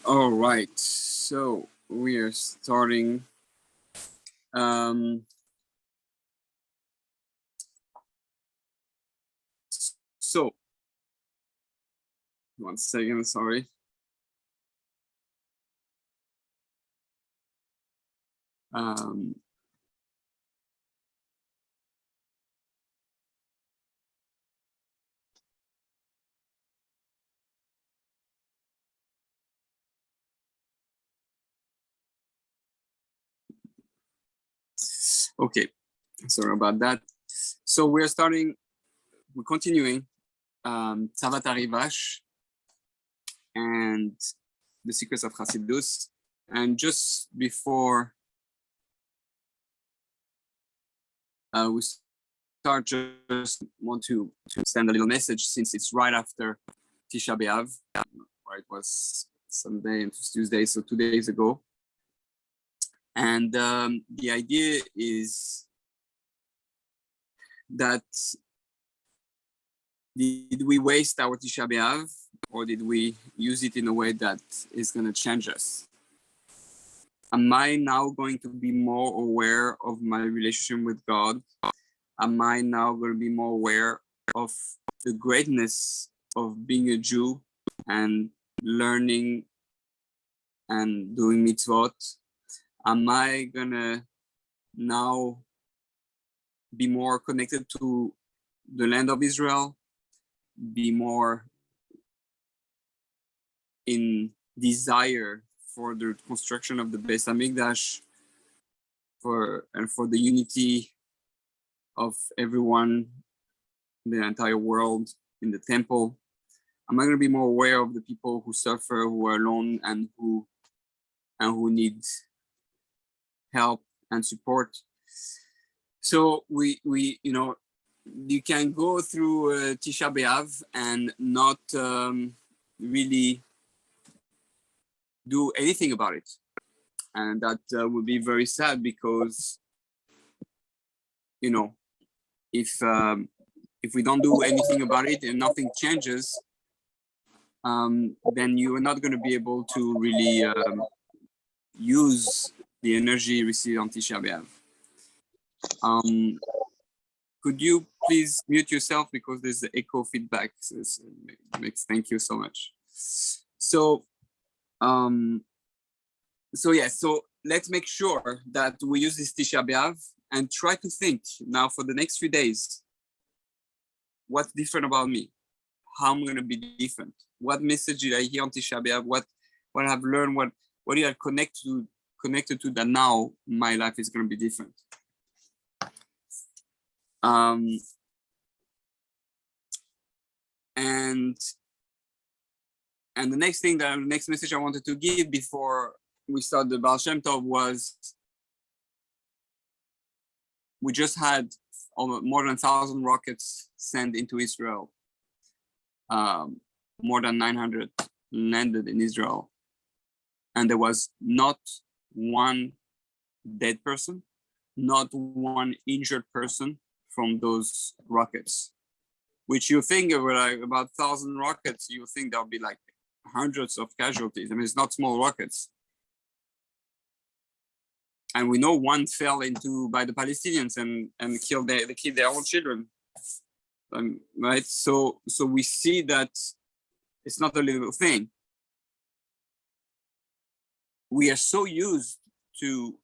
All right, so we are starting. So 1 second, sorry. Um, okay, sorry about that. So we're continuing Tzavat Arivash and the secrets of Chassidus. And just before we start, just want to send a little message since it's right after Tisha B'Av, or it was Sunday and Tuesday, so 2 days ago. And the idea is that did we waste our Tisha B'Av, or did we use it in a way that is going to change us? Am I now going to be more aware of my relationship with God? Am I now going to be more aware of the greatness of being a Jew and learning and doing mitzvot? Am I going to now be more connected to the land of Israel? Be more in desire for the construction of the Beis Hamikdash, for the unity of everyone, the entire world in the temple? Am I going to be more aware of the people who suffer, who are alone, and who need help and support? So we you can go through Tisha B'Av and not really do anything about it, and that would be very sad, because if we don't do anything about it and nothing changes, then you are not going to be able to really use the energy received on Tisha B'Av. Could you please mute yourself, because there's the echo feedback? Thank you so much. So let's make sure that we use this Tisha B'Av and try to think now for the next few days, what's different about me? How I'm going to be different? What message did I hear on Tisha B'Av? What I've learned? What did I connected to that now my life is going to be different? And the next message I wanted to give before we start the Baal Shem Tov was, we just had more than 1,000 rockets sent into Israel. More than 900 landed in Israel. And there was not one dead person, not one injured person from those rockets. Which you think of, like, about 1,000 rockets, you think there'll be like hundreds of casualties. I mean, it's not small rockets. And we know one fell by the Palestinians and killed their own children. Right? So we see that it's not a little thing. We are so used to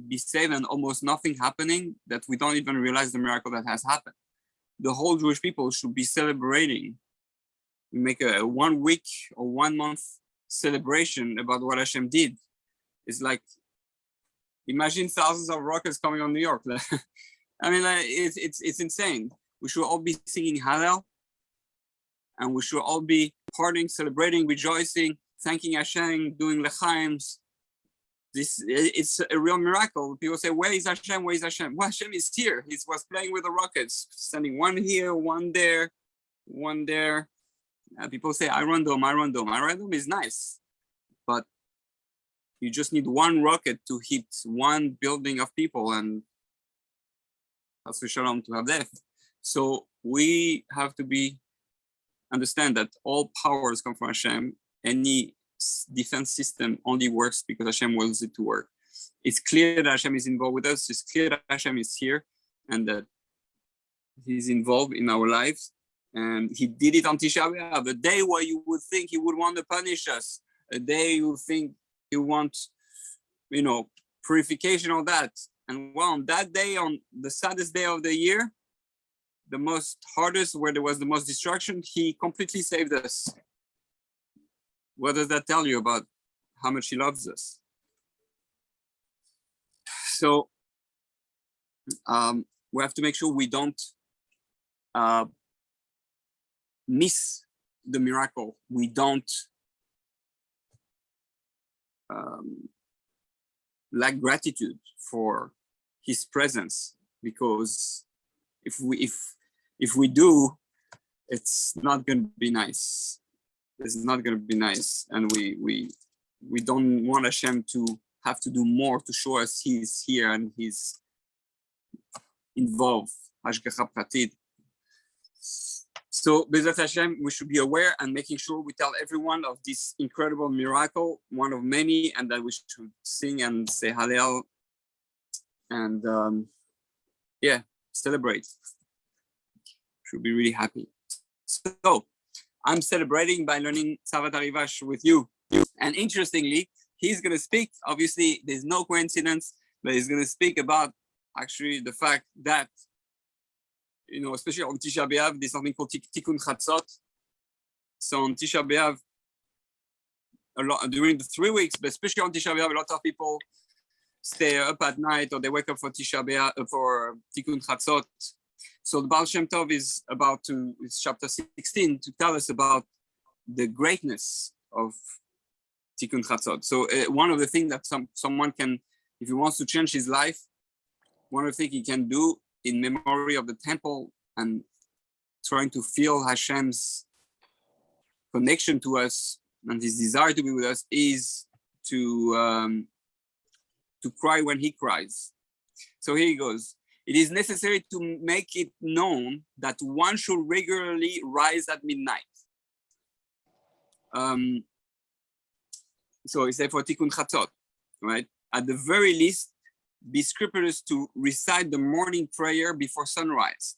be saved and almost nothing happening that we don't even realize the miracle that has happened. The whole Jewish people should be celebrating. We make a 1 week or 1 month celebration about what Hashem did. It's like, imagine thousands of rockets coming on New York. I mean, it's insane. We should all be singing Hallel, and we should all be partying, celebrating, rejoicing, thanking Hashem, doing lechaims. It's a real miracle. People say, where is Hashem? Where is Hashem? Well, Hashem is here. He was playing with the rockets, sending one here, one there, one there. People say Iron Dome, Iron Dome. Iron Dome is nice, but you just need one rocket to hit one building of people, and that's for shalom to have death. So we have to understand that all powers come from Hashem. Any defense system only works because Hashem wills it to work. It's clear that Hashem is involved with us. It's clear that Hashem is here and that He's involved in our lives. And He did it on Tisha B'Av, a day where you would think He would want to punish us, a day you would think He wants, purification, all that. And well, on that day, on the saddest day of the year, the most hardest, where there was the most destruction, He completely saved us. What does that tell you about how much He loves us? So we have to make sure we don't miss the miracle. We don't lack gratitude for His presence, because if we do, it's not going to be nice. It's not going to be nice, and we don't want Hashem to have to do more to show us He's here and He's involved. Hashgacha pratit. So, B'ezrat Hashem, we should be aware and making sure we tell everyone of this incredible miracle, one of many, and that we should sing and say Hallel and celebrate. Should be really happy. So, I'm celebrating by learning Tzavat Arivash with you. And interestingly, he's going to speak, obviously, there's no coincidence, but he's going to speak about actually the fact that, especially on Tisha B'Av, there's something called Tikkun Chatzos. So on Tisha B'Av, during the 3 weeks, but especially on Tisha B'Av, a lot of people stay up at night or they wake up for Tisha B'Av, for Tikkun Chatzos. So the Baal Shem Tov is about to, it's chapter 16, to tell us about the greatness of Tikkun Chatzos. So one of the things that someone can, if he wants to change his life, one of the things he can do in memory of the temple and trying to feel Hashem's connection to us and His desire to be with us is to cry when He cries. So here he goes. It is necessary to make it known that one should regularly rise at midnight. So he said for Tikkun Chatzot, right? At the very least, be scrupulous to recite the morning prayer before sunrise,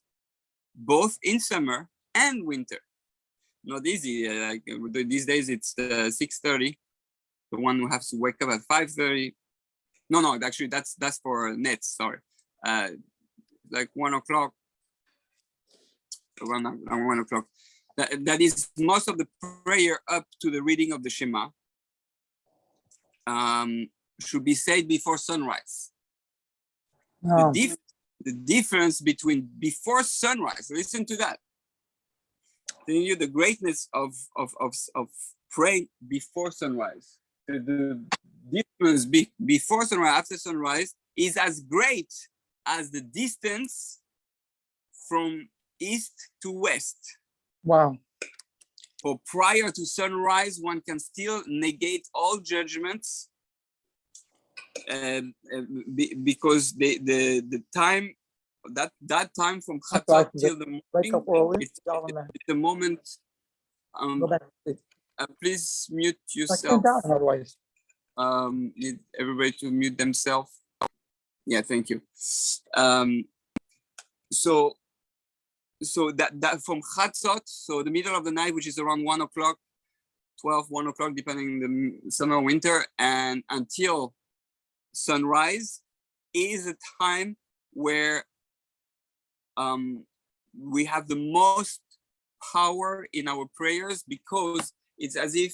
both in summer and winter. Not easy. Like these days, it's 6:30. The one who has to wake up at 5:30. No. Actually, that's for nets. Sorry. Like 1 o'clock. Around 1 o'clock. That is most of the prayer up to the reading of the Shema. Should be said before sunrise. Oh. The difference between before sunrise, listen to that. Telling you the greatness of praying before sunrise. The difference before sunrise, after sunrise, is as great as the distance from east to west. Wow. For prior to sunrise, one can still negate all judgments because the time, that time from Chatzot till the morning, it's the moment. Please mute yourself. Need everybody to mute themselves. Yeah, thank you. So that from Chatzot, so the middle of the night, which is around 1 o'clock, 1 o'clock, depending the summer or winter, and until sunrise is a time where we have the most power in our prayers, because it's as if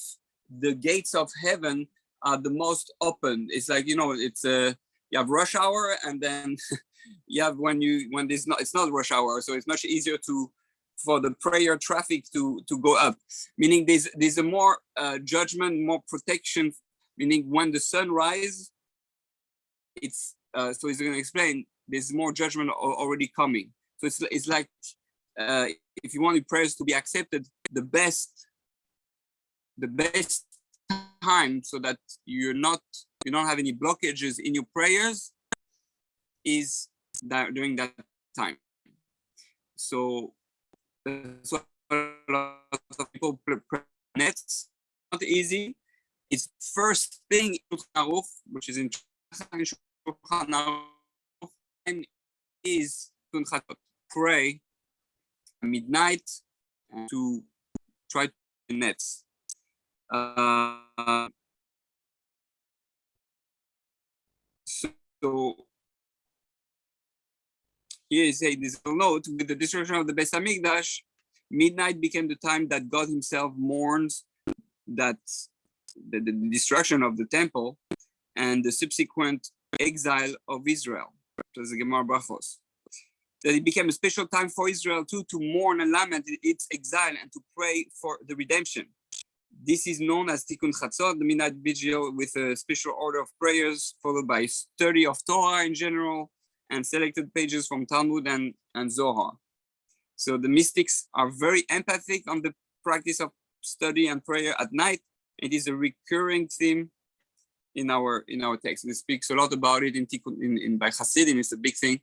the gates of heaven are the most open. It's like, it's you have rush hour, and then you have when it's not rush hour, so it's much easier for the prayer traffic to go up. Meaning there's a more judgment, more protection. Meaning when the sun rises, it's so he's going to explain. There's more judgment already coming. So it's like if you want your prayers to be accepted, the best time so that you don't have any blockages in your prayers is that during that time. So a lot of people pray nets, not easy, Its first thing, which is in Shulchan Aruch, is pray at midnight to try to the nets. So here is a this note: with the destruction of the Beis Hamikdash, midnight became the time that God Himself mourns that the destruction of the temple and the subsequent exile of Israel. That it became a special time for Israel too to mourn and lament its exile and to pray for the redemption. This is known as Tikkun Chatzos, the midnight vigil, with a special order of prayers followed by study of Torah in general and selected pages from Talmud and Zohar. So the mystics are very empathic on the practice of study and prayer at night. It is a recurring theme in our text. We speaks a lot about it in Tikkun by Hasidim. It's a big thing.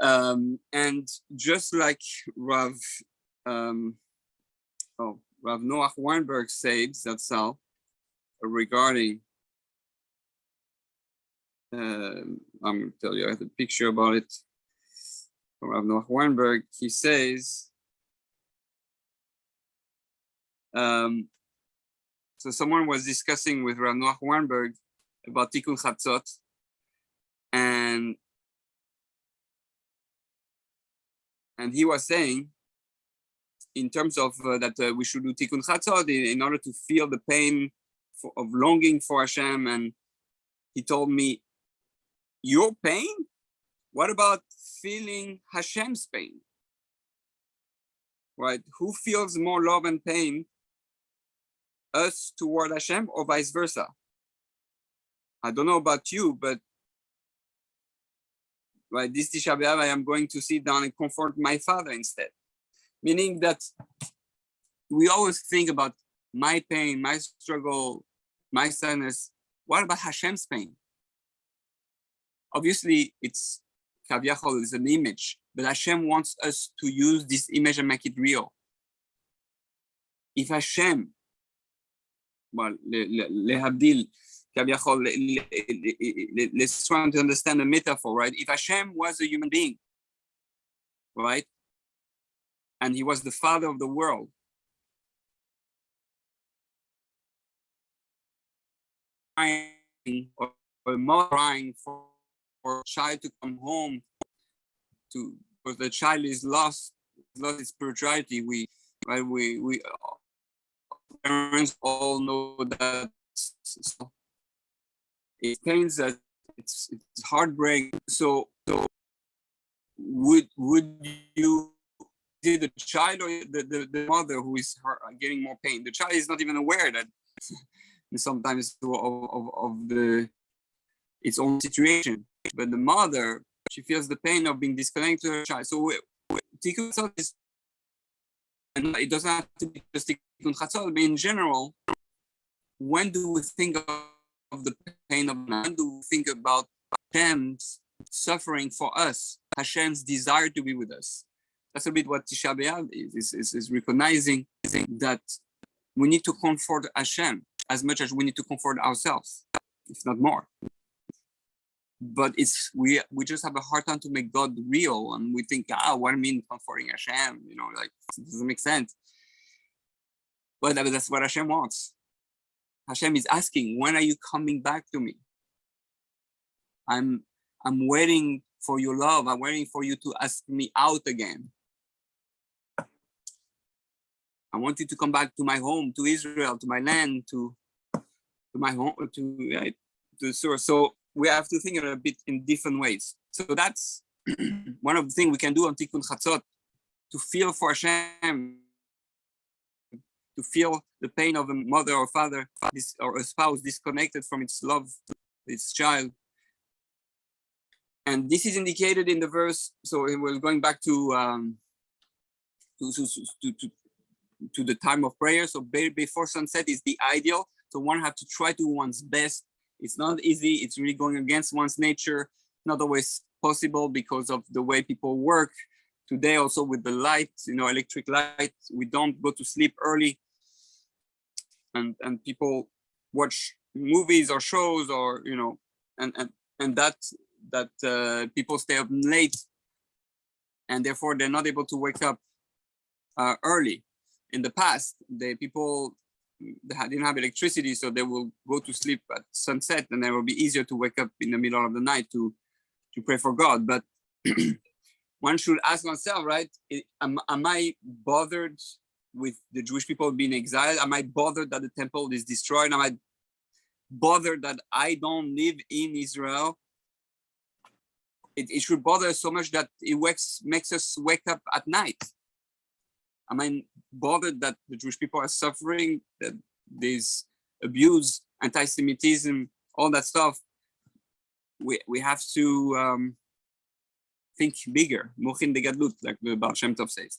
And just like Rav Noach Weinberg said, that's all regarding. I'm going to tell you, I have a picture about it. Rav Noach Weinberg, he says. So someone was discussing with Rav Noach Weinberg about Tikkun Chatzot, and he was saying, in terms of that we should do Tikkun Chatzot in order to feel the pain of longing for Hashem, and he told me, your pain? What about feeling Hashem's pain? Right? Who feels more love and pain? Us toward Hashem or vice versa? I don't know about you, but right, this Tisha B'Av, I am going to sit down and comfort my father instead. Meaning that we always think about my pain, my struggle, my sadness. What about Hashem's pain? Obviously, it's Kavyachol is an image, but Hashem wants us to use this image and make it real. If Hashem, well, lehabdil, Kavyachol, let's try to understand the metaphor, right? If Hashem was a human being, right, and He was the Father of the world, or a mother crying for a child to come home because the child is lost its spirituality. We parents all know that. So it pains that it's heartbreak. So would you see the child or the mother who is getting more pain? The child is not even aware that sometimes of its own situation, but the mother, she feels the pain of being disconnected to her child. So Tikkun Chatzot is, and it doesn't have to be just Tikkun Chatzot, but in general, when do we think of the pain of man? When do we think about Hashem's suffering for us, Hashem's desire to be with us? That's a bit what Tisha B'Av is recognizing that we need to comfort Hashem as much as we need to comfort ourselves, if not more. But we just have a hard time to make God real, and we think, what do I mean comforting Hashem? Like, it doesn't make sense. But that's what Hashem wants. Hashem is asking, when are you coming back to me? I'm waiting for your love. I'm waiting for you to ask me out again. I want you to come back to my home, to Israel, to my land, to my home, to the source. So we have to think a bit in different ways. So that's one of the things we can do on Tikkun Chatzot, to feel for Hashem, to feel the pain of a mother or father or a spouse disconnected from its love, its child. And this is indicated in the verse. So we're going back to the time of prayer. So before sunset is the ideal. So one have to try to one's best. It's not easy. It's really going against one's nature. Not always possible because of the way people work. Today also with the light, electric light, we don't go to sleep early. And people watch movies or shows, or and that people stay up late, and therefore they're not able to wake up early. In the past, people didn't have electricity, so they will go to sleep at sunset, and it will be easier to wake up in the middle of the night to pray for God. But one should ask oneself, right? Am I bothered with the Jewish people being exiled? Am I bothered that the temple is destroyed? Am I bothered that I don't live in Israel? It should bother us so much that it makes us wake up at night. Am I bothered that the Jewish people are suffering, that there's abuse, anti-Semitism, all that stuff? We have to think bigger, mochin de gadlut, like the Baal Shem Tov says.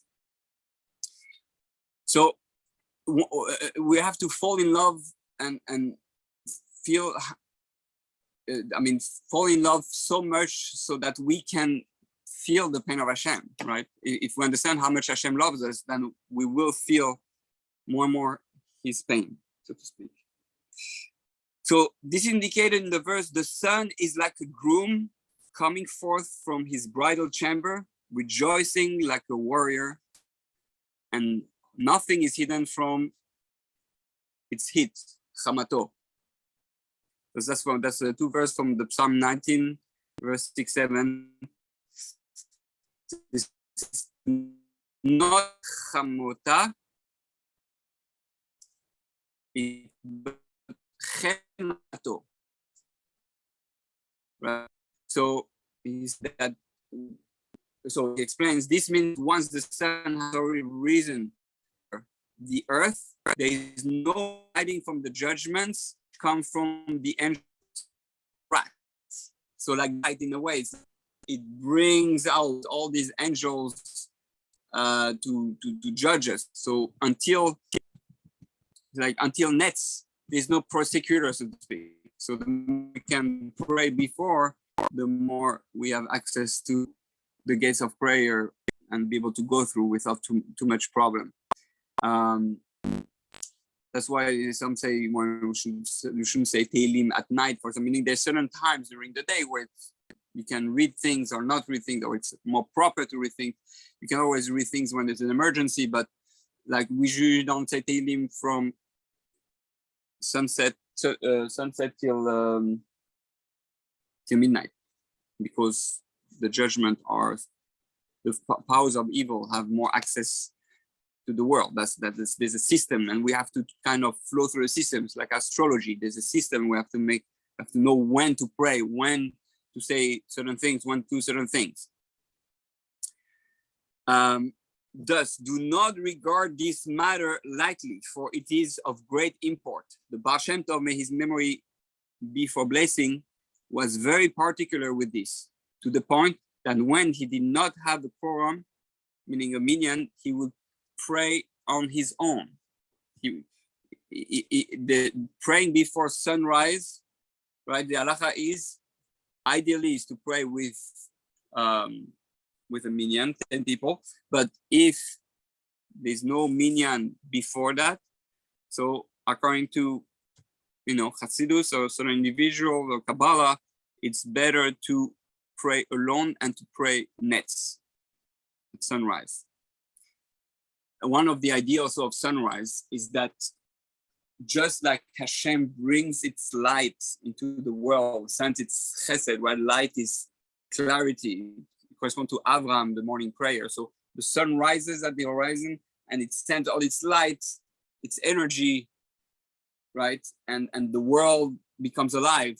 So we have to fall in love and feel, fall in love so much so that we can feel the pain of Hashem, right? If we understand how much Hashem loves us, then we will feel more and more his pain, so to speak. So this is indicated in the verse, the sun is like a groom coming forth from his bridal chamber, rejoicing like a warrior, and nothing is hidden from its heat, chamato. That's two verses from the Psalm 19, verse 6, 7. This is not chamota, but chemato. Right? So he explains this means once the sun has already risen the earth, there is no hiding from the judgments come from the angels. Right. So like light in a way, it brings out all these angels to judge us. So until nets, there's no prosecutor, so to speak. So the more we can pray before, the more we have access to the gates of prayer and be able to go through without too much problem. That's why some say you shouldn't say Tehillim at night, for some meaning there's certain times during the day where you can read things or not read things, or it's more proper to read things. You can always read things when there's an emergency, but like we usually don't say Tehillim from sunset till midnight, because the judgment or the powers of evil have more access to the world. There's a system, and we have to kind of flow through the systems, like astrology. There's a system we have to know when to pray, when to say certain things, when to do certain things. Thus, do not regard this matter lightly, for it is of great import. The Baal Shem Tov, may his memory be for blessing, was very particular with this, to the point that when he did not have the quorum, meaning a minyan, he would pray on his own. The praying before sunrise, right? The halacha is ideally is to pray with a minyan, 10 people. But if there's no minyan before that, so according to Chatzos or certain individual or Kabbalah, it's better to pray alone and to pray nets at sunrise. One of the ideals of sunrise is that just like Hashem brings its light into the world, since it's chesed, where light is clarity, it corresponds to Avraham, the morning prayer. So the sun rises at the horizon and it sends all its light, its energy, right? And the world becomes alive.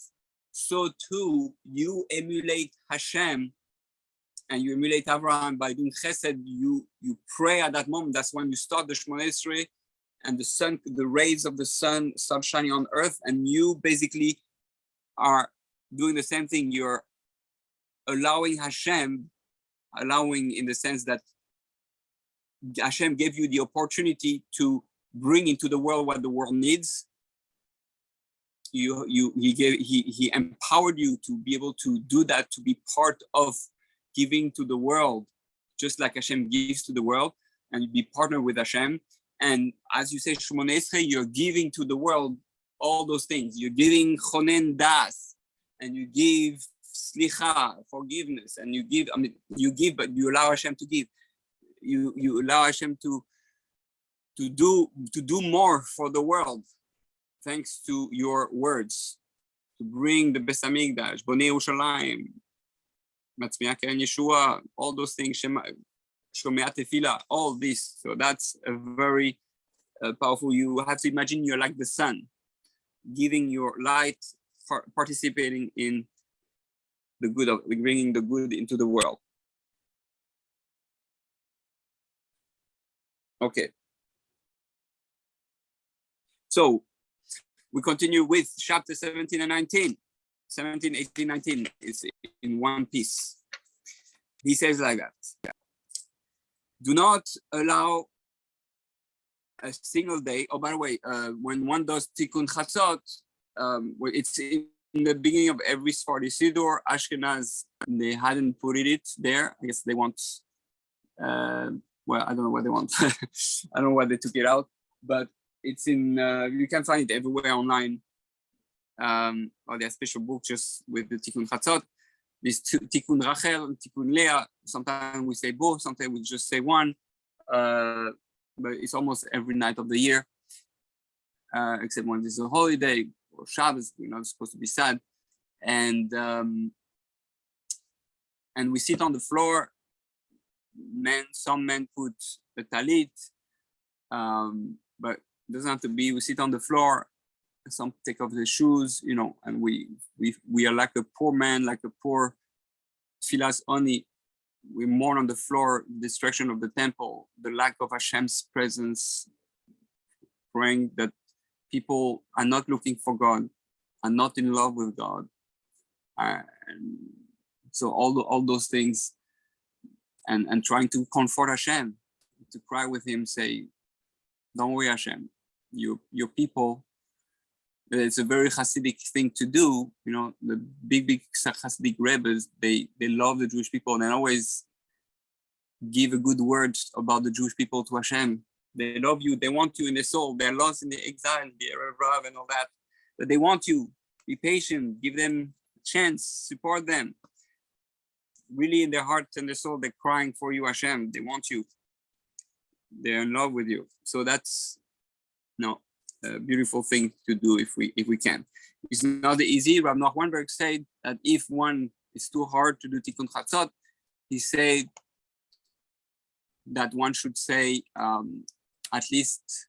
So too, you emulate Hashem and you emulate Avraham by doing chesed. You pray at that moment. That's when you start the Shemoneh Esrei, and the rays of the sun start shining on earth, and you basically are doing the same thing. You're allowing Hashem, in the sense that Hashem gave you the opportunity to bring into the world what the world needs. He empowered you to be able to do that, to be part of giving to the world, just like Hashem gives to the world, and be partner with Hashem. And as you say, Shemoneh Esrei, you're giving to the world all those things. You're giving chonen das, and you give slicha, forgiveness, and you give. I mean, you give, but you allow Hashem to give. You allow Hashem to do more for the world, thanks to your words, to bring the Beis Hamikdash, Bonei Yerushalayim, Matzmiah Keren Yeshua, all those things, Shomer Tefillah, all this. So that's a very powerful. You have to imagine you're like the sun, giving your light, participating in the good of bringing the good into the world. Okay. So we continue with chapter 17 and 19. 17, 18, 19 is in one piece. He says like that. Do not allow a single day. Oh, by the way, when one does Tikkun Chatzot, it's in the beginning of every Sephardi Siddur. Ashkenaz, they hadn't put it there. I guess they want, well, I don't know what they want. I don't know why they took it out, but it's in, you can find it everywhere online. Or there's special books just with the Tikkun Chatzot. This Tikkun Rachel, Tikkun Leah. Sometimes we say both, sometimes we just say one. But it's almost every night of the year, except when there's a holiday or Shabbos. We're not supposed to be sad, and we sit on the floor. Some men put a talit, but it doesn't have to be. We sit on the floor. Some take off their shoes, you know, and we are like a poor man, like a poor tefillas oni. We mourn on the floor, the destruction of the temple, the lack of Hashem's presence, praying that people are not looking for God, are not in love with God. And so all those things, and trying to comfort Hashem, to cry with him, say, don't worry, Hashem, your people. It's a very Hasidic thing to do, you know. The big Hasidic rebbes, they love the Jewish people, and they always give a good word about the Jewish people to Hashem. They love you, they want you in their soul. They're lost in the exile, the Erev Rav and all that, but they want you. Be patient, give them a chance, support them. Really, in their heart and their soul, they're crying for you, Hashem. They want you. They're in love with you. So that's a beautiful thing to do if we can. It's not easy. Rav Noach Weinberg said that if one is too hard to do Tikkun Chatzot, he said that one should say at least,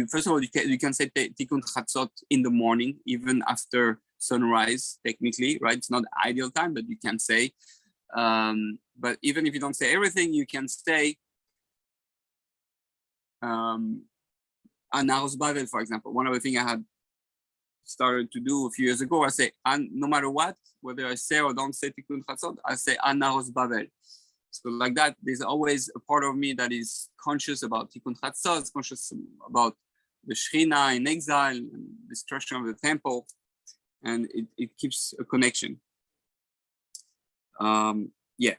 first of all, you can say Tikkun Chatzot in the morning, even after sunrise, technically, right? It's not the ideal time, but you can say. But even if you don't say everything, you can say Anaros Bavel, for example. One of the things I had started to do a few years ago, I say, no matter what, whether I say or don't say Tikkun Chatzot, I say Anaros Bavel. So like that, there's always a part of me that is conscious about Tikkun Chatzot, conscious about the Shechina in exile, and destruction of the temple, and it keeps a connection. Yeah.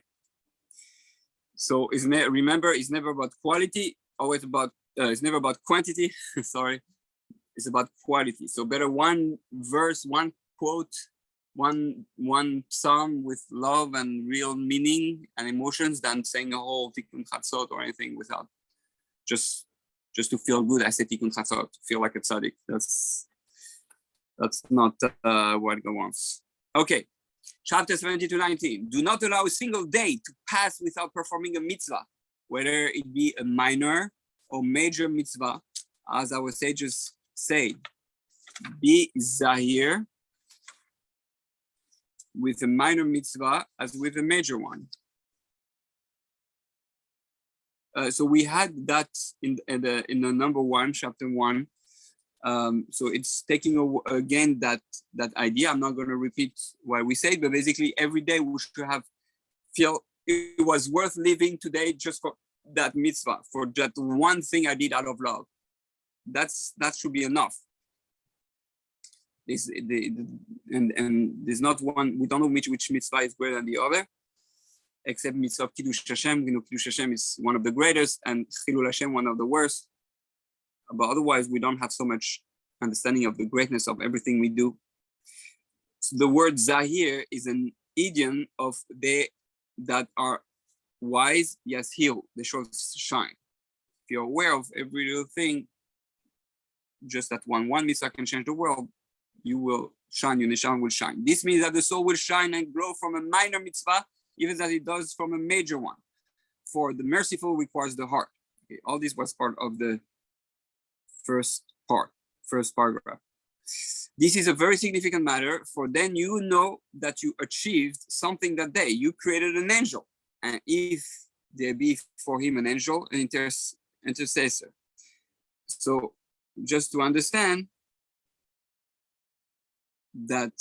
So remember, it's never about quality, always about it's never about quantity. Sorry, it's about quality. So better one verse, one quote, one psalm with love and real meaning and emotions than saying a whole Tikkun Chatzot or anything without just to feel good. I say Tikkun Chatzot to feel like a tzaddik. That's not what God wants. Okay, chapter 17 to 19. Do not allow a single day to pass without performing a mitzvah, whether it be a minor or major mitzvah. As our sages say, be zahir with a minor mitzvah as with a major one. So we had that in the number 1, chapter 1. So it's taking again that idea. I'm not going to repeat what we said, but basically every day we should feel it was worth living today just for that mitzvah, for that one thing I did out of love. That should be enough. And there's not one. We don't know which mitzvah is greater than the other, except mitzvah of Kiddush Hashem. You know, Kiddush Hashem is one of the greatest, and Chilul Hashem one of the worst. But otherwise, we don't have so much understanding of the greatness of everything we do. So the word Zahir is an idiom of they that are wise, yes, heal, they shall shine. If you're aware of every little thing, just that one mitzvah can change the world, you will shine, your neshama will shine. This means that the soul will shine and grow from a minor mitzvah, even as it does from a major one. For the merciful requires the heart. Okay, all this was part of the first paragraph. This is a very significant matter, for then you know that you achieved something that day. You created an angel, and if there be for him an angel, an intercessor. So just to understand that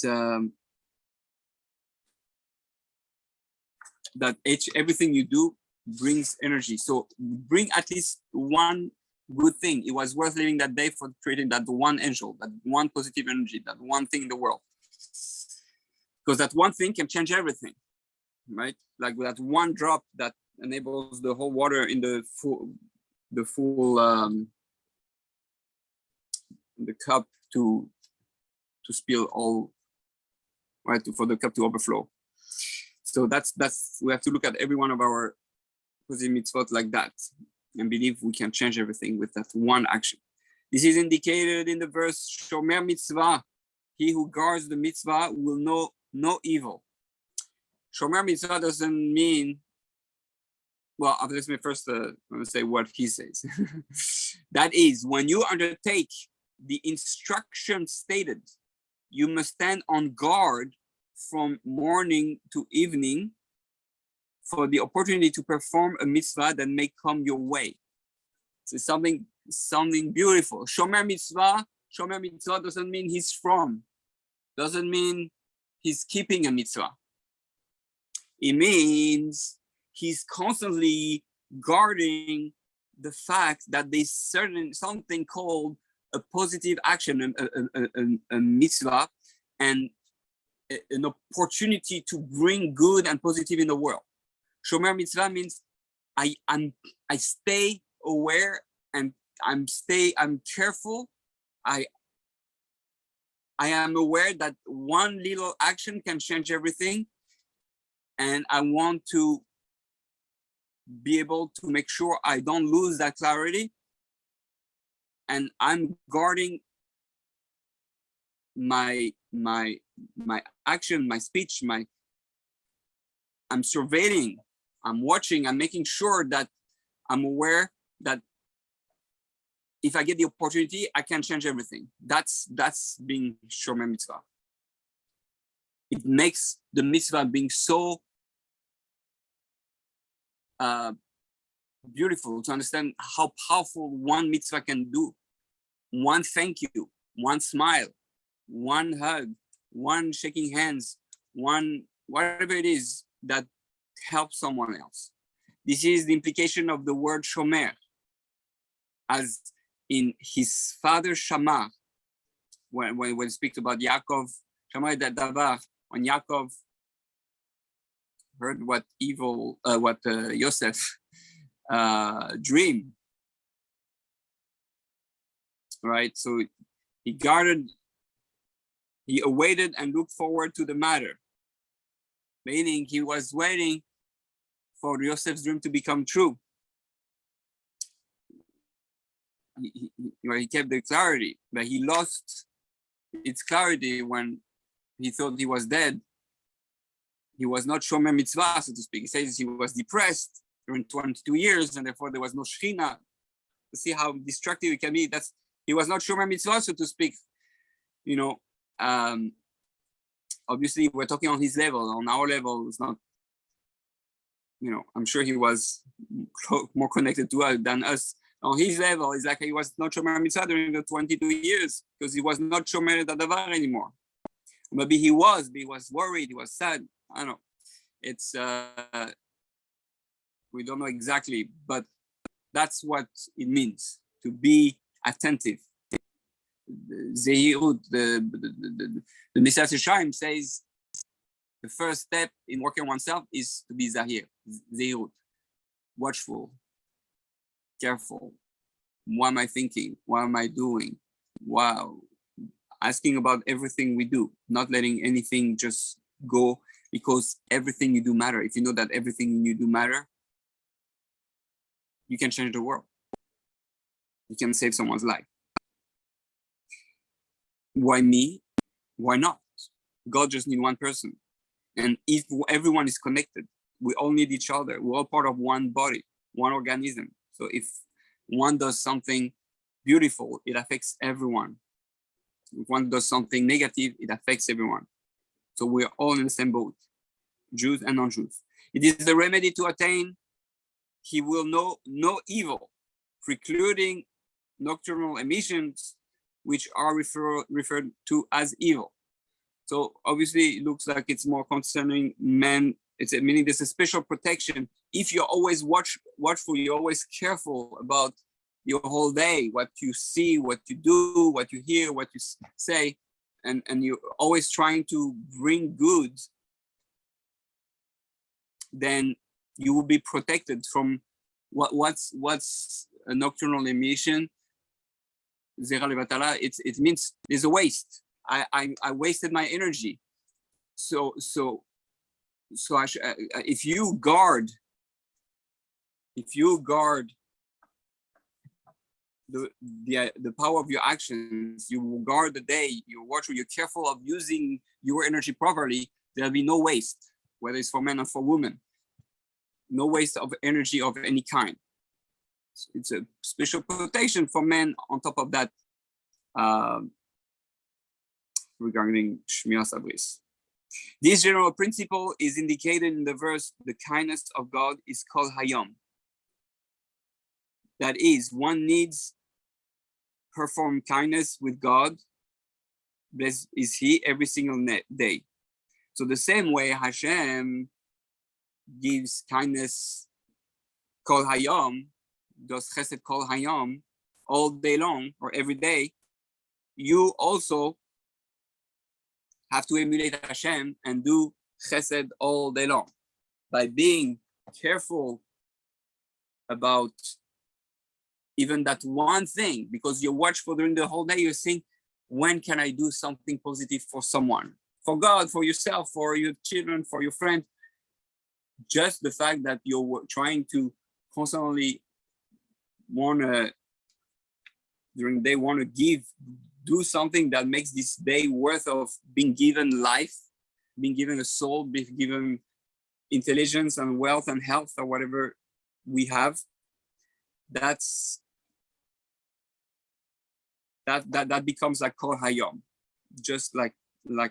everything you do brings energy. So bring at least one good thing. It was worth living that day for creating that one angel, that one positive energy, that one thing in the world. Because that one thing can change everything, right? Like that one drop that enables the whole water in the cup to spill all, right? For the cup to overflow. So that's we have to look at every one of our positive mitzvot like that, and believe we can change everything with that one action. This is indicated in the verse Shomer mitzvah. He who guards the mitzvah will know no evil. Shomer mitzvah doesn't mean, well, let me first say what he says. That is, when you undertake the instruction stated, you must stand on guard from morning to evening for the opportunity to perform a mitzvah that may come your way. So something beautiful. Shomer mitzvah doesn't mean he's from, doesn't mean he's keeping a mitzvah. It means he's constantly guarding the fact that there's something called a positive action, a mitzvah, and an opportunity to bring good and positive in the world. Shomer mitzvah means I stay aware and I'm careful. I am aware that one little action can change everything, and I want to be able to make sure I don't lose that clarity. And I'm guarding my action, my speech, I'm surveying, I'm watching, I'm making sure that I'm aware that if I get the opportunity, I can change everything. That's being Shomer mitzvah. It makes the mitzvah being so beautiful to understand how powerful one mitzvah can do. One thank you, one smile, one hug, one shaking hands, one whatever it is that helps someone else. This is the implication of the word Shomer, as in his father Shamar, when it speaks about Yaakov, Shamar Davar, when Yaakov heard what Yosef dreamed, right? So he awaited and looked forward to the matter, meaning he was waiting for Yosef's dream to become true. He kept the clarity, but he lost its clarity when he thought he was dead. He was not Shomer mitzvah, so to speak. He says he was depressed during 22 years, and therefore there was no Shechina. See how destructive it can be. He was not Shomer mitzvah, so to speak. Obviously we're talking on his level. On our level, it's not. I'm sure he was more connected to us than us. On his level, it's like he was not Shomer mitzvah during the 22 years because he was not Shomer Davar anymore. Maybe he was, but he was worried, he was sad. I don't know. It's we don't know exactly, but that's what it means to be attentive. Zehirut, the Messiah Shem says the first step in working on oneself is to be Zahir, Zehirut, watchful, careful. What am I thinking? What am I doing? Wow, asking about everything we do, not letting anything just go, because everything you do matter. If you know that everything you do matter, you can change the world. You can save someone's life. Why me? Why not? God just needs one person. And if everyone is connected, we all need each other. We're all part of one body, one organism. So if one does something beautiful, it affects everyone. If one does something negative, it affects everyone. So we're all in the same boat, Jews and non-Jews. It is the remedy to attain. He will know no evil, precluding nocturnal emissions, which are referred to as evil. So obviously it looks like it's more concerning men. It's meaning there's a special protection. If you're always watchful, you're always careful about your whole day, what you see, what you do, what you hear, what you say, and you're always trying to bring good, then you will be protected from what's a nocturnal emission. It means there's a waste. I wasted my energy. So if you guard the power of your actions, you will guard the day, you're careful of using your energy properly, there'll be no waste, whether it's for men or for women. No waste of energy of any kind. It's a special protection for men on top of that, regarding Shmir Sabris. This general principle is indicated in the verse, the kindness of God is called Hayom. That is, one needs perform kindness with God, blessed is he, every single day. So the same way Hashem gives kindness called Hayom, does chesed called Hayom all day long or every day, you also have to emulate Hashem and do chesed all day long by being careful about even that one thing, because you're watchful during the whole day. You're saying, when can I do something positive for someone, for God, for yourself, for your children, for your friend? Just the fact that you're trying to constantly during the day do something that makes this day worth of being given life, being given a soul, being given intelligence and wealth and health or whatever we have. That becomes like Kol Hayom, just like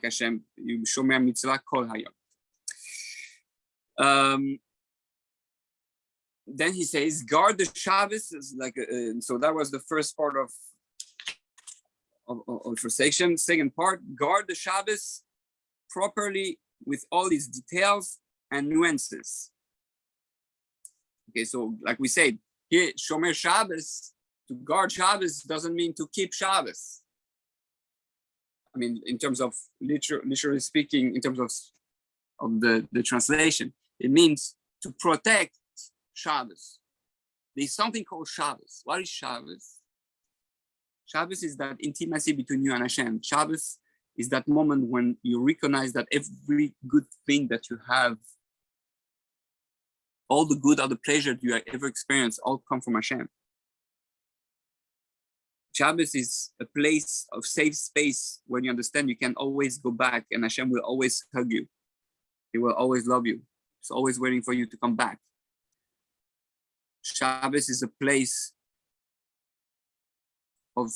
Hashem, you Shomer Mitzvah Kol Hayom. Then he says, guard the Shabbos. So that was the first part of the section. Second part, guard the Shabbos properly with all its details and nuances. Okay, so like we said, here, Shomer Shabbos, to guard Shabbos doesn't mean to keep Shabbos. I mean, in terms of literally speaking, in terms of the translation, it means to protect Shabbos. There's something called Shabbos. What is Shabbos? Shabbos is that intimacy between you and Hashem. Shabbos is that moment when you recognize that every good thing that you have, all the good, all the pleasure you have ever experienced, all come from Hashem. Shabbos is a place of safe space when you understand you can always go back and Hashem will always hug you. He will always love you. He's always waiting for you to come back. Shabbos is a place of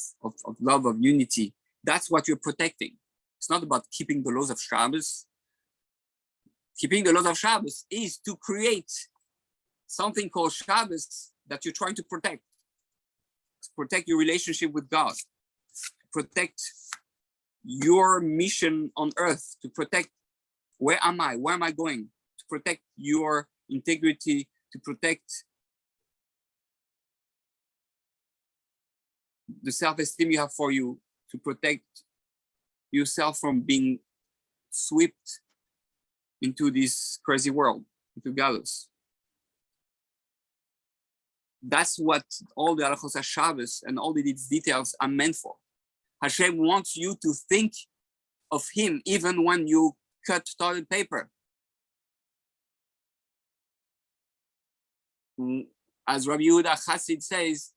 love, of unity. That's what you're protecting. It's not about keeping the laws of Shabbos. Keeping the laws of Shabbos is to create something called Shabbos that you're trying to protect. To protect your relationship with God. To protect your mission on earth. To protect where am I? Where am I going? To protect your integrity. To protect the self-esteem you have for you, to protect yourself from being swept into this crazy world, into gallows. That's what all the halachos Shabbos and all these details are meant for. Hashem wants you to think of him even when you cut toilet paper. As Rabbi Yehuda Chassid says,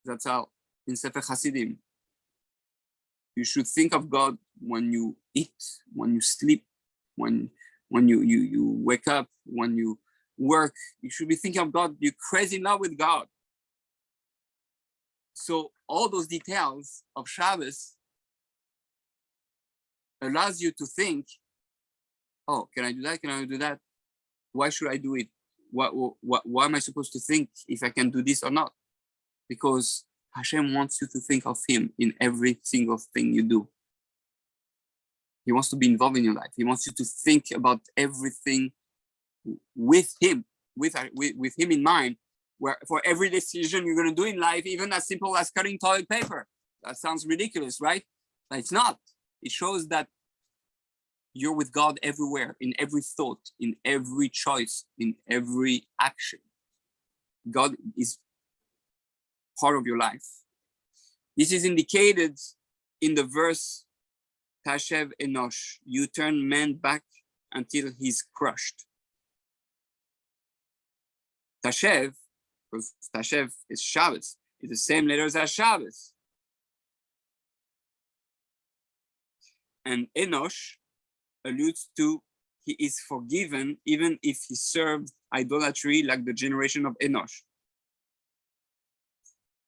that's how in Sefer Hasidim, you should think of God when you eat, when you sleep, when you wake up, when you work. You should be thinking of God. You're crazy in love with God. So all those details of Shabbos allows you to think, oh, can I do that? Can I do that? Why should I do it? Why am I supposed to think if I can do this or not? Because Hashem wants you to think of him in every single thing you do. He wants to be involved in your life. He wants you to think about everything with him, with him in mind, where for every decision you're going to do in life, even as simple as cutting toilet paper. That sounds ridiculous, right? But it's not. It shows that you're with God everywhere, in every thought, in every choice, in every action. God is part of your life. This is indicated in the verse Tashev Enosh, you turn man back until he's crushed. Tashev, because Tashev is Shabbos, is the same letters as Shabbos. And Enosh alludes to he is forgiven even if he served idolatry like the generation of Enosh.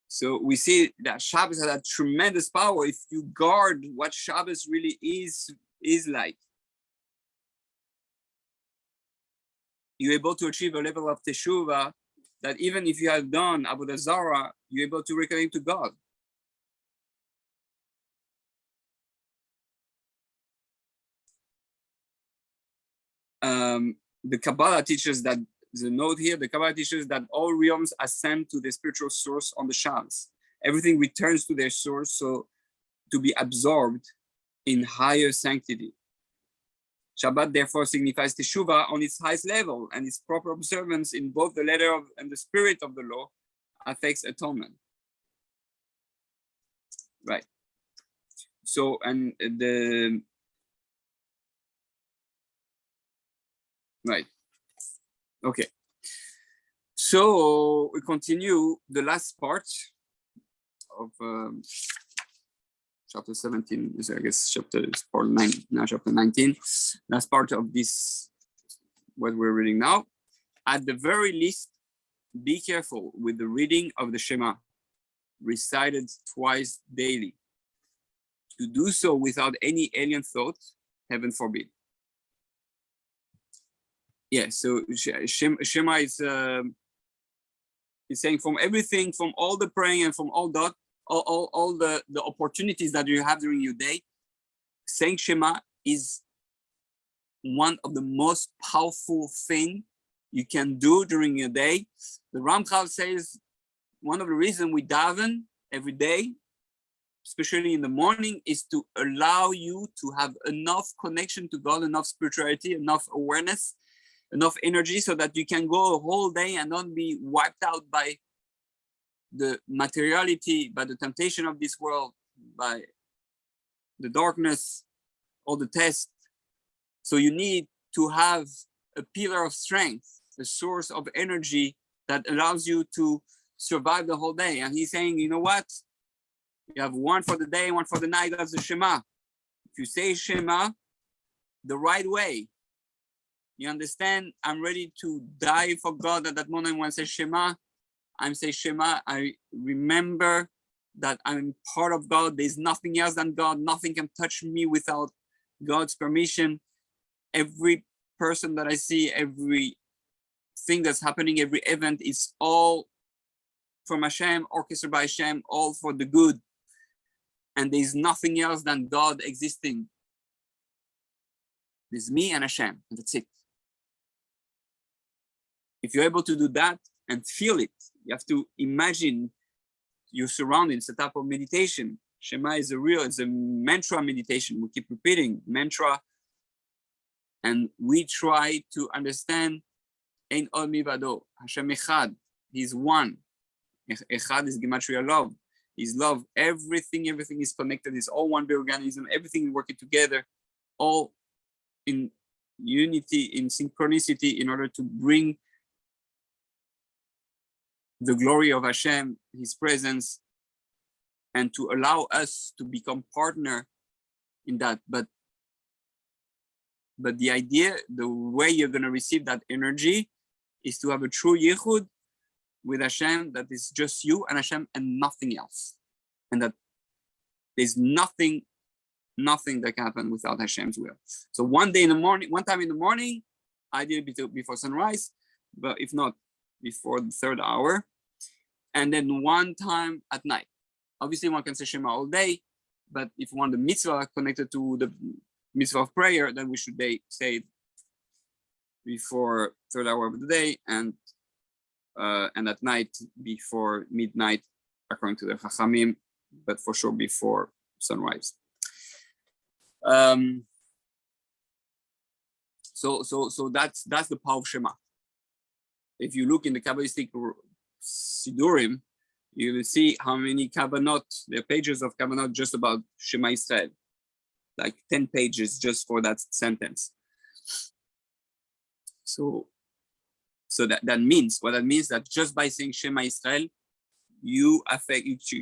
So we see that Shabbos has a tremendous power if you guard what Shabbos really is like. You're able to achieve a level of teshuvah that even if you have done avodah zarah, you're able to reconnect to God. The Kabbalah teaches that, the note here, the Kabbalah teaches that all realms ascend to the spiritual source on the Shabbos. Everything returns to their source, so to be absorbed in higher sanctity. Shabbat therefore signifies teshuvah on its highest level, and its proper observance in both the letter of and the spirit of the law affects atonement. Right. So, and the right. Okay. So we continue the last part of chapter 17, is I guess chapter 9, now chapter 19. Last part of this, what we're reading now. At the very least, be careful with the reading of the Shema, recited twice daily. To do so without any alien thought, heaven forbid. Yeah, so Shema is saying from everything, from all the praying and from all that, all the opportunities that you have during your day, saying Shema is one of the most powerful thing you can do during your day. The Ramchal says one of the reasons we daven every day, especially in the morning, is to allow you to have enough connection to God, enough spirituality, enough awareness, enough energy so that you can go a whole day and not be wiped out by the materiality, by the temptation of this world, by the darkness, all the tests. So you need to have a pillar of strength, a source of energy that allows you to survive the whole day. And he's saying, you know what? You have one for the day, one for the night. That's the Shema. If you say Shema the right way, you understand, I'm ready to die for God. At that moment when I say Shema, I'm saying Shema, I remember that I'm part of God. There's nothing else than God. Nothing can touch me without God's permission. Every person that I see, every thing that's happening, every event is all from Hashem, orchestrated by Hashem, all for the good. And there's nothing else than God existing. There's me and Hashem, and that's it. If you're able to do that and feel it, you have to imagine your surroundings. It's a type of meditation. Shema is it's a mantra meditation. We keep repeating mantra, and we try to understand Ein od milvado, Hashem Echad. He's one. Echad is gematria love. His love, everything is connected. It's all one big organism. Everything is working together, all in unity, in synchronicity, in order to bring the glory of Hashem, His presence, and to allow us to become partner in that. But the idea, the way you're going to receive that energy is to have a true yichud with Hashem, that is just you and Hashem and nothing else. And that there's nothing that can happen without Hashem's will. So one time in the morning, I did it before sunrise, but if not, before the third hour. And then one time at night. Obviously, one can say Shema all day, but if you want the mitzvah connected to the mitzvah of prayer, then we should say it before third hour of the day and at night before midnight, according to the Chachamim, but for sure before sunrise. So that's the power of Shema. If you look in the Kabbalistic Sidurim, you will see how many Kabbanot, the pages of Kabbanot just about Shema Israel, like 10 pages just for that sentence. So that means that just by saying Shema Israel, you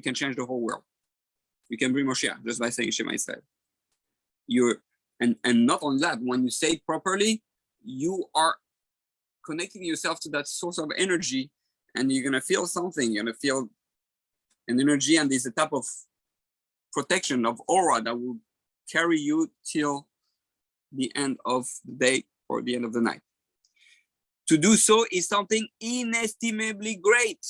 can change the whole world. You can bring Moshiach just by saying Shema Israel. And not only that, when you say it properly, you are connecting yourself to that source of energy, and you're gonna feel something. You're gonna feel an energy, and there's a type of protection, of aura, that will carry you till the end of the day or the end of the night. To do so is something inestimably great.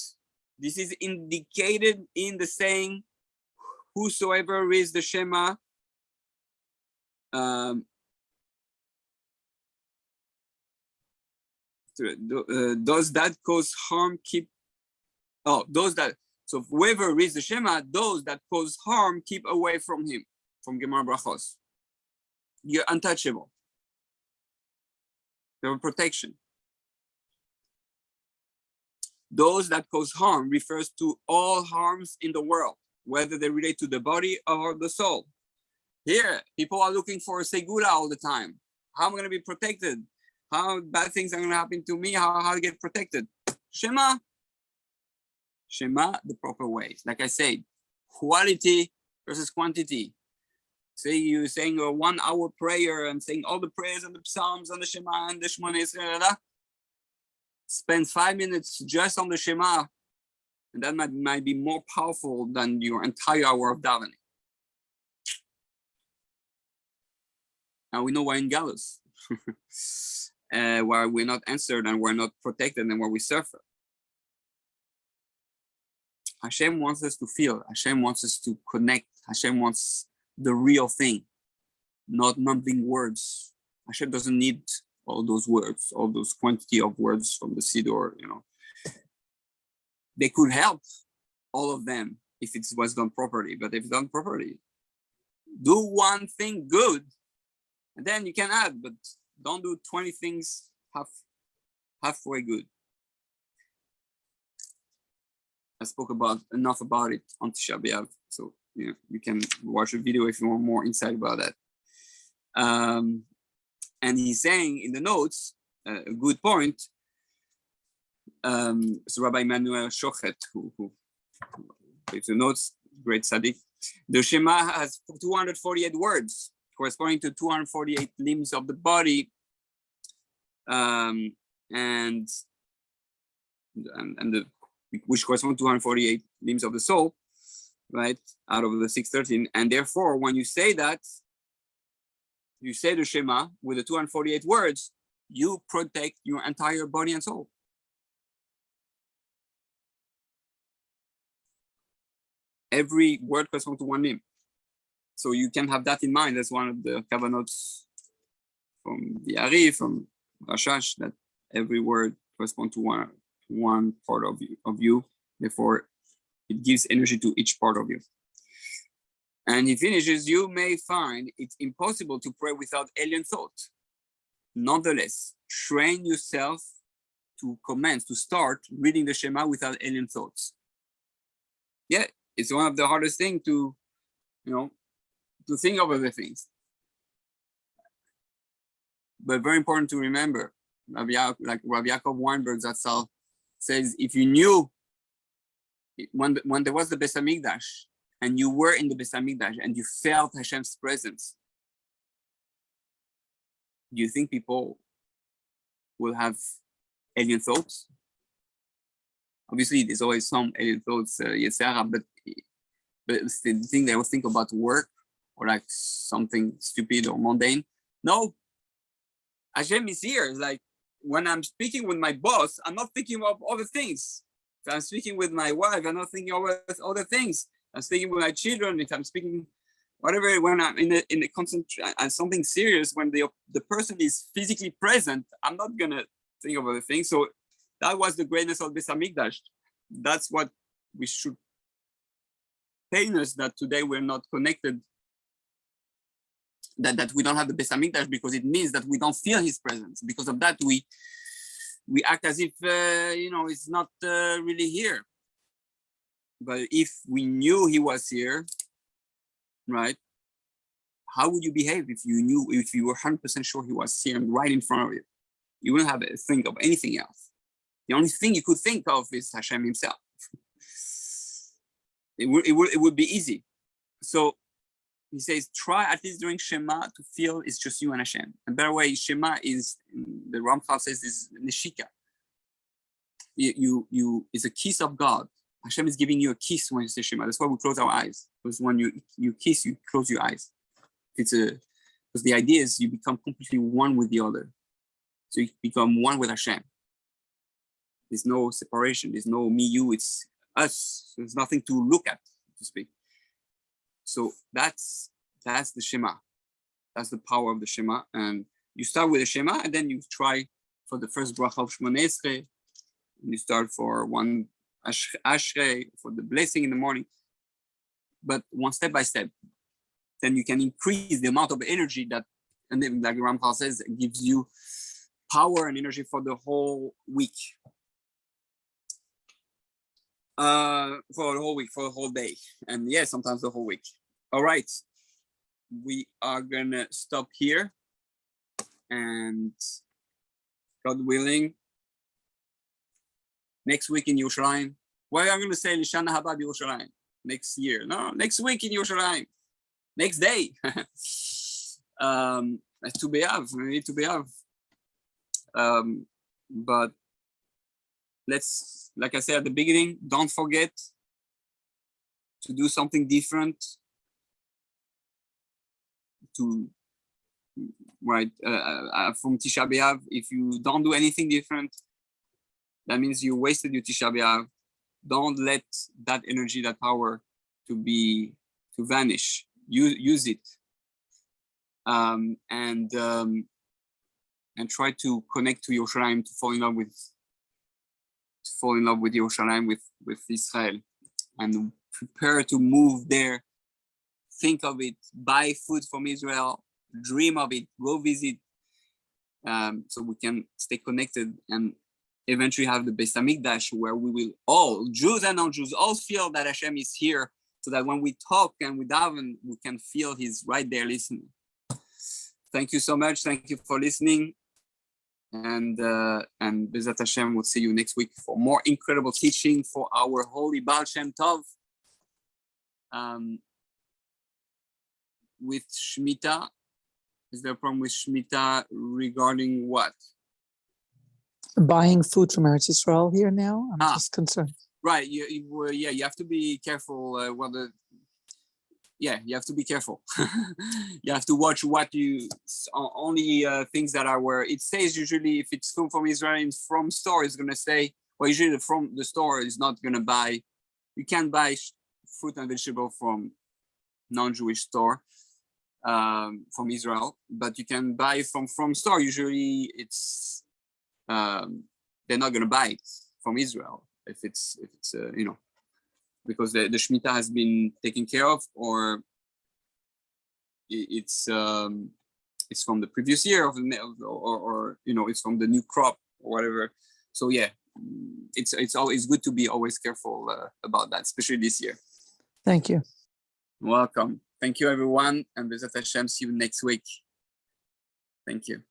This is indicated in the saying, whosoever reads the Shema does that cause harm so whoever reads the Shema, those that cause harm keep away from him, from Gemara Brachos. You're untouchable. They have protection. Those that cause harm refers to all harms in the world, whether they relate to the body or the soul. Here, people are looking for a segula all the time. How am I going to be protected? How bad things are going to happen to me? How to get protected? Shema the proper way. Like I said, quality versus quantity. Say you're saying a 1 hour prayer and saying all the prayers and the Psalms and the Shema and the Shemona Yisrael. Spend 5 minutes just on the Shema, and that might be more powerful than your entire hour of davening. Now we know we're in gallows, where we're not answered and we're not protected and where we suffer. Hashem wants us to feel. Hashem wants us to connect. Hashem wants the real thing, not mumbling words. Hashem doesn't need all those words, all those quantity of words from the Siddur, They could help, all of them, if it was done properly. But if done properly, do one thing good, and then you can add, but don't do 20 things halfway good. I spoke enough about it on Tisha B'Av, so you can watch a video if you want more insight about that. And he's saying in the notes a good point. So Rabbi Emmanuel Shochet, who gives the notes, great tzaddik. The Shema has 248 words, corresponding to 248 limbs of the body, which correspond to 248 limbs of the soul, right? Out of the 613. And therefore, when you say that, you say the Shema with the 248 words, you protect your entire body and soul. Every word corresponds to one limb. So you can have that in mind. That's one of the Kabbanots from the Ari, from Rashash, that every word corresponds to one part of you. Therefore, it gives energy to each part of you. And he finishes, you may find it's impossible to pray without alien thought. Nonetheless, train yourself to start reading the Shema without alien thoughts. Yeah, it's one of the hardest thing to, to think of other things. But very important to remember, like Rabbi Yaakov Weinberg Zatzal says, if you knew when there was the Beis Hamikdash and you were in the Beis Hamikdash and you felt Hashem's presence, do you think people will have alien thoughts? Obviously, there's always some alien thoughts, but the thing they will think about work or like something stupid or mundane. No, Hashem is here. It's like when I'm speaking with my boss, I'm not thinking of other things. If I'm speaking with my wife, I'm not thinking of other things. I'm speaking with my children. If I'm speaking, whatever, when I'm in a constant and something serious, when the person is physically present, I'm not gonna think of other things. So that was the greatness of Beis Hamikdash. That's what we should pain us, that today we're not connected, that we don't have the Beis Hamikdash, because it means that we don't feel his presence. Because of that, we act as if it's not really here. But if we knew he was here, right, how would you behave if you were 100% sure he was here and right in front of you? You wouldn't have to think of anything else. The only thing you could think of is Hashem himself. It would be easy. So he says, try at least during Shema to feel it's just you and Hashem. And by the way, Shema is, the Ramchal says, is neshika. You is a kiss of God. Hashem is giving you a kiss when you say Shema. That's why we close our eyes. Because when you kiss, you close your eyes. Because the idea is you become completely one with the other. So you become one with Hashem. There's no separation. There's no me, you. It's us. There's nothing to look at, to speak. So that's the Shema. That's the power of the Shema. And you start with the Shema, and then you try for the first bracha of Shmoneh Esrei. You start for one Ashrei, for the blessing in the morning. But one step by step. Then you can increase the amount of energy that, and then, like Ramchal says, gives you power and energy for the whole week. For the whole week, for the whole day. And yeah, sometimes the whole week. All right. We are gonna stop here. And God willing, next week in Yerushalayim. Why I'm gonna say Lishana Haba Yerushalayim next year? No, next week in Yerushalayim. Next day. To be have, we need to be have. But let's, like I said at the beginning, don't forget to do something different. From Tisha B'Av. If you don't do anything different, that means you wasted your Tisha B'Av. Don't let that energy, that power to vanish. Use it. And try to connect to Yerushalayim, to fall in love with Yerushalayim, with Israel, and prepare to move there. Think of it, buy food from Israel, dream of it, go visit, so we can stay connected and eventually have the Beis Hamikdash, where we will all, Jews and non-Jews, all feel that Hashem is here, so that when we talk and we daven, we can feel He's right there listening. Thank you so much. Thank you for listening. And Bezat Hashem, we'll see you next week for more incredible teaching for our holy Baal Shem Tov. With Shemitah, is there a problem with Shemitah regarding what? Buying food from Eretz Israel here now? I'm just concerned. Right, you have to be careful you have to be careful. You have to watch what only things that are where it says. Usually if it's food from Israel from store, it's going to say, well, usually from the store is not going to buy, you can't buy fruit and vegetable from non-Jewish store from Israel, but you can buy from store. Usually it's they're not going to buy it from Israel if it's because the Shemitah has been taken care of, or it's from the previous year or it's from the new crop or whatever. So yeah, it's always good to be always careful about that, especially this year. Thank you. Welcome. Thank you, everyone. And B'ezrat Hashem, see you next week. Thank you.